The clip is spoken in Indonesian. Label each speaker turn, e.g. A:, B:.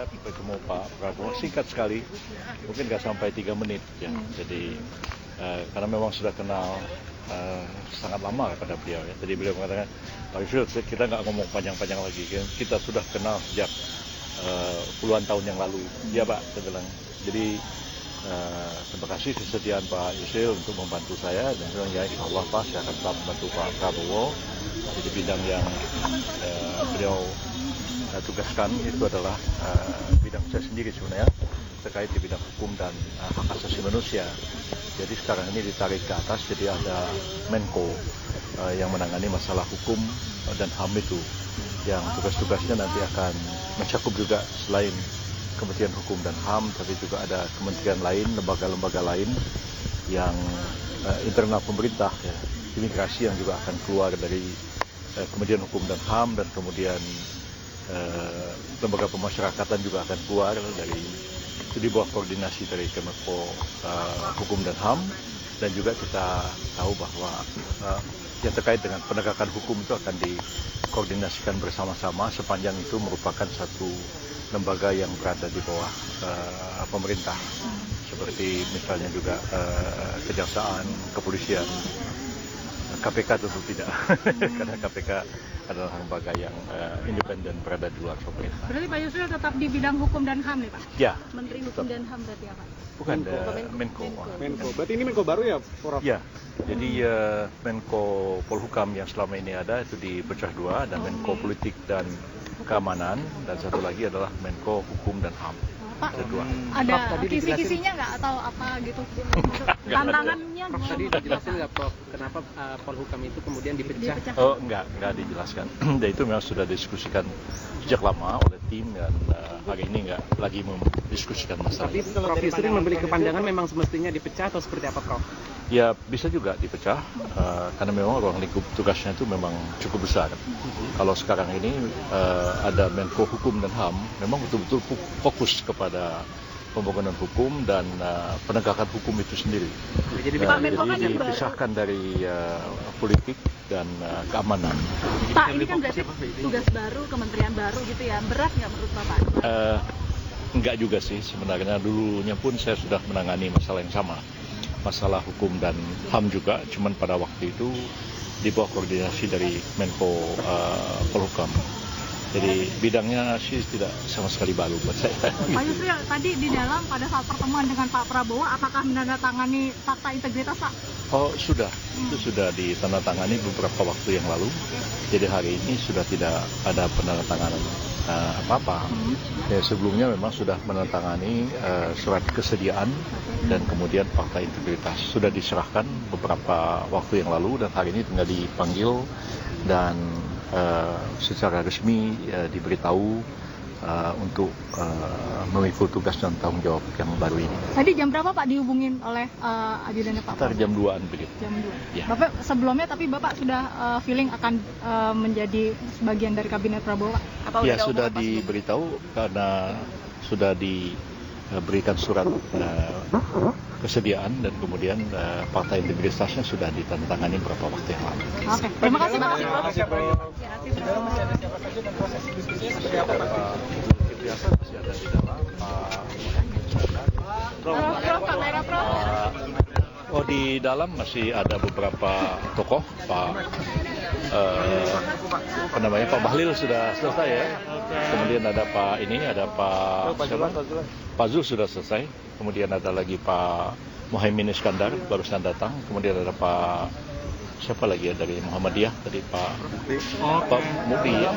A: saya bertemu Pak Prabowo singkat sekali, mungkin nggak sampai 3 menit ya. Jadi karena memang sudah kenal sangat lama kepada beliau ya. Jadi beliau mengatakan, Pak Yusril, kita nggak ngomong panjang-panjang lagi, kita sudah kenal sejak puluhan tahun yang lalu. Ya Pak, saya bilang. Jadi terima kasih kesediaan Pak Yusril untuk membantu saya, dan saya bilang ya insya Allah Pak, saya akan tetap membantu Pak Prabowo. Jadi bidang yang beliau tugaskan itu adalah bidang saya sendiri sebenarnya, terkait di bidang hukum dan hak asasi manusia. Jadi sekarang ini ditarik ke atas, jadi ada Menko yang menangani masalah hukum dan HAM itu, yang tugas-tugasnya nanti akan mencakup juga selain Kementerian Hukum dan HAM, tapi juga ada kementerian lain, lembaga-lembaga lain yang internal pemerintah, ya, imigrasi yang juga akan keluar dari Kementerian Hukum dan HAM, dan kemudian lembaga pemasyarakatan juga akan keluar dari itu di bawah koordinasi dari Kemenko Hukum dan HAM. Dan juga kita tahu bahwa yang terkait dengan penegakan hukum itu akan dikoordinasikan bersama-sama sepanjang itu merupakan satu lembaga yang berada di bawah pemerintah, seperti misalnya juga kejaksaan, kepolisian. KPK tentu tidak, karena KPK adalah lembaga yang independen, berada di luar pemerintah.
B: Berarti Pak Yusril tetap di bidang hukum dan HAM nih Pak?
A: Ya.
B: Menteri Hukum dan HAM berarti apa?
A: Bukan, Menko.
C: Berarti ini Menko baru ya, Prof?
A: Ya, jadi Menko Polhukam yang selama ini ada itu dipecah dua, ada Menko Politik dan Keamanan, dan satu lagi adalah Menko Hukum dan HAM.
B: Pak,
A: Kedua.
B: ada kisi-kisinya nggak atau apa gitu? Tantangannya
C: Prof, tadi dijelasin nggak Prof, kenapa Polhukam itu kemudian dipecah?
A: Oh, enggak dijelaskan. Dan itu memang sudah didiskusikan sejak lama oleh tim, dan hari ini enggak lagi mendiskusikan masalah.
C: Tapi Prof Yusril memiliki pandangan memang semestinya dipecah atau seperti apa Prof?
A: Ya bisa juga dipecah, karena memang ruang lingkup tugasnya itu memang cukup besar. Kalau sekarang ini ada Menko Hukum dan HAM, memang betul-betul fokus kepada pembangunan hukum dan penegakan hukum itu sendiri.
C: Jadi
A: dipisahkan dari politik dan keamanan.
B: Pak, ini kan berarti tugas baru, kementerian baru gitu ya, berat nggak menurut Bapak?
A: Enggak juga sih sebenarnya, dulunya pun saya sudah menangani masalah yang sama. Masalah hukum dan HAM juga, cuman pada waktu itu di bawah koordinasi dari Menko Polhukam. Jadi bidangnya sih tidak sama sekali baru buat saya.
B: Pak Yusril, tadi di dalam pada saat pertemuan dengan Pak Prabowo, apakah menandatangani fakta integritas Pak? Oh
A: sudah, itu sudah ditandatangani beberapa waktu yang lalu. Jadi hari ini sudah tidak ada penandatanganan apa-apa. Ya, sebelumnya memang sudah menandatangani surat kesediaan dan kemudian fakta integritas. Sudah diserahkan beberapa waktu yang lalu, dan hari ini tinggal dipanggil dan secara resmi diberitahu untuk memikul tugas dan tanggung jawab yang baru ini.
B: Tadi jam berapa Pak dihubungin oleh ajudannya Pak Prabowo?
A: Jam 2-an begitu.
B: Jam 2.
A: Ya.
B: Bapak sebelumnya, tapi Bapak sudah feeling akan menjadi bagian dari kabinet Prabowo Pak?
A: Ya sudah diberitahu, karena sudah diberikan surat kesediaan, dan kemudian fakta integritasnya sudah ditandatangani beberapa waktu yang lalu.
B: Oke, terima kasih Pak.
A: Biasa masih ada di dalam Oh, di dalam masih ada beberapa tokoh. Pak Bahlil sudah selesai ya. Kemudian ada Pak Zul sudah selesai. Kemudian ada lagi Pak Muhaimin Iskandar barusan datang. Kemudian ada Pak siapa lagi ya dari Muhammadiyah tadi, Pak Mukti ya.